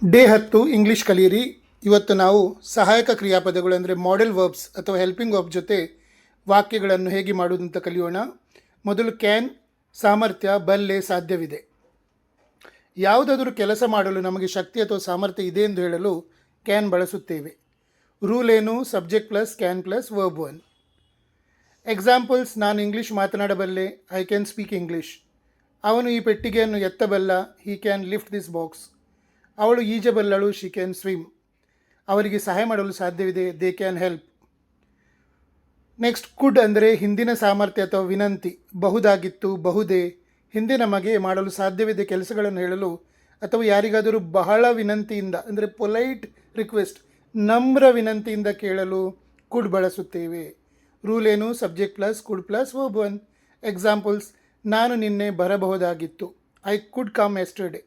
Day 10 English ಕಲಿಯಿರಿ. ಇವತ್ತು ನಾವು ಸಹಾಯಕ ಕ್ರಿಯಾಪದಗಳು ಅಂದರೆ ಮಾಡೆಲ್ ವರ್ಬ್ಸ್ ಅಥವಾ ಹೆಲ್ಪಿಂಗ್ ವರ್ಬ್ ಜೊತೆ ವಾಕ್ಯಗಳನ್ನು ಹೇಗೆ ಮಾಡುವುದು ಅಂತ ಕಲಿಯೋಣ. ಮೊದಲು ಕ್ಯಾನ್, ಸಾಮರ್ಥ್ಯ, ಬಲ್ಲೆ, ಸಾಧ್ಯವಿದೆ. ಯಾವುದಾದರೂ ಕೆಲಸ ಮಾಡಲು ನಮಗೆ ಶಕ್ತಿ ಅಥವಾ ಸಾಮರ್ಥ್ಯ ಇದೆ ಎಂದು ಹೇಳಲು ಕ್ಯಾನ್ ಬಳಸುತ್ತೇವೆ. ರೂಲ್ ಏನು? Subject plus can plus verb 1. Examples: ನಾನು ಇಂಗ್ಲೀಷ್ ಮಾತನಾಡಬಲ್ಲೆ, ಐ ಕ್ಯಾನ್ ಸ್ಪೀಕ್ ಇಂಗ್ಲೀಷ್. ಅವನು ಈ ಪೆಟ್ಟಿಗೆಯನ್ನು ಎತ್ತಬಲ್ಲ, he can lift this box. ಅವಳು ಈಜಬಲ್ಲಳು, ಶಿ ಕ್ಯಾನ್ ಸ್ವಿಮ್. ಅವರಿಗೆ ಸಹಾಯ ಮಾಡಲು ಸಾಧ್ಯವಿದೆ, they can help. Next, could ಅಂದರೆ ಹಿಂದಿನ ಸಾಮರ್ಥ್ಯ ಅಥವಾ ವಿನಂತಿ. ಬಹುದಾಗಿತ್ತು, ಬಹುದೇ. ಹಿಂದೆ ನಮಗೆ ಮಾಡಲು ಸಾಧ್ಯವಿದೆ ಕೆಲಸಗಳನ್ನು ಹೇಳಲು ಅಥವಾ ಯಾರಿಗಾದರೂ ಬಹಳ ವಿನಂತಿಯಿಂದ ಅಂದರೆ ಪೊಲೈಟ್ ರಿಕ್ವೆಸ್ಟ್, ನಮ್ರ ವಿನಂತಿಯಿಂದ ಕೇಳಲು ಕುಡ್ ಬಳಸುತ್ತೇವೆ. ರೂಲ್ ಏನು? Subject plus could plus verb 1. Examples: ನಾನು ನಿನ್ನೆ ಬರಬಹುದಾಗಿತ್ತು, ಐ ಕುಡ್ ಕಮ್ ಎಸ್ಟರ್ಡೇ.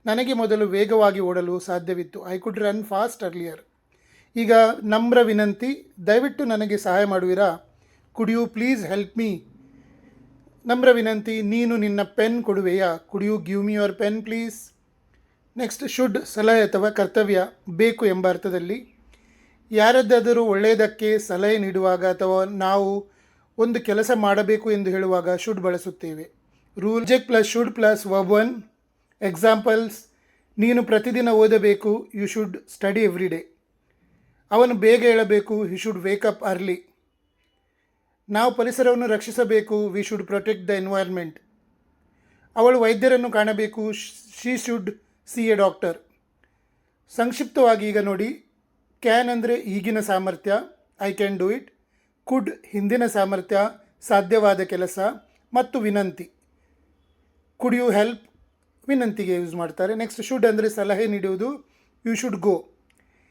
ನನಗೆ ಮೊದಲು ವೇಗವಾಗಿ ಓಡಲು ಸಾಧ್ಯವಿತ್ತು, I could run fast earlier. ಈಗ ನಮ್ರ ವಿನಂತಿ: ದಯವಿಟ್ಟು ನನಗೆ ಸಹಾಯ ಮಾಡುವಿರಾ? Could you please help me. ನಮ್ರ ವಿನಂತಿ: ನೀನು ನಿನ್ನ ಪೆನ್ ಕೊಡುವೆಯಾ? Could you give me your pen please. Next, should ಸಲಹೆ ಅಥವಾ ಕರ್ತವ್ಯ, ಬೇಕು ಎಂಬ ಅರ್ಥದಲ್ಲಿ. ಯಾರದ್ದಾದರೂ ಒಳ್ಳೆಯದಕ್ಕೆ ಸಲಹೆ ನೀಡುವಾಗ ಅಥವಾ ನಾವು ಒಂದು ಕೆಲಸ ಮಾಡಬೇಕು ಎಂದು ಹೇಳುವಾಗ ಶುಡ್ ಬಳಸುತ್ತೇವೆ. Rule: subject plus should plus verb 1. Examples: ನೀನು ಪ್ರತಿದಿನ ಓದಬೇಕು, you should study every day. ಅವನು ಬೇಗ ಏಳಬೇಕು, he should wake up early. ನಾವು ಪರಿಸರವನ್ನು ರಕ್ಷಿಸಬೇಕು, we should protect the environment. ಅವಳು ವೈದ್ಯರನ್ನು ಕಾಣಬೇಕು, she should see a doctor. ಸಂಕ್ಷಿಪ್ತವಾಗಿ ಈಗ ನೋಡಿ. ಕ್ಯಾನ್ ಅಂದರೆ ಈಗಿನ ಸಾಮರ್ಥ್ಯ, I can do it. Could ಹಿಂದಿನ ಸಾಮರ್ಥ್ಯ, ಸಾಧ್ಯವಾದ ಕೆಲಸ. ಮತ್ತು ವಿನಂತಿ, ಕುಡ್ ಯು ಹೆಲ್ಪ್, ವಿನಂತಿಗೆ ಯೂಸ್ ಮಾಡ್ತಾರೆ. ನೆಕ್ಸ್ಟ್, ಶುಡ್ ಅಂದರೆ ಸಲಹೆ ನೀಡುವುದು, ಯು ಶುಡ್ ಗೋ.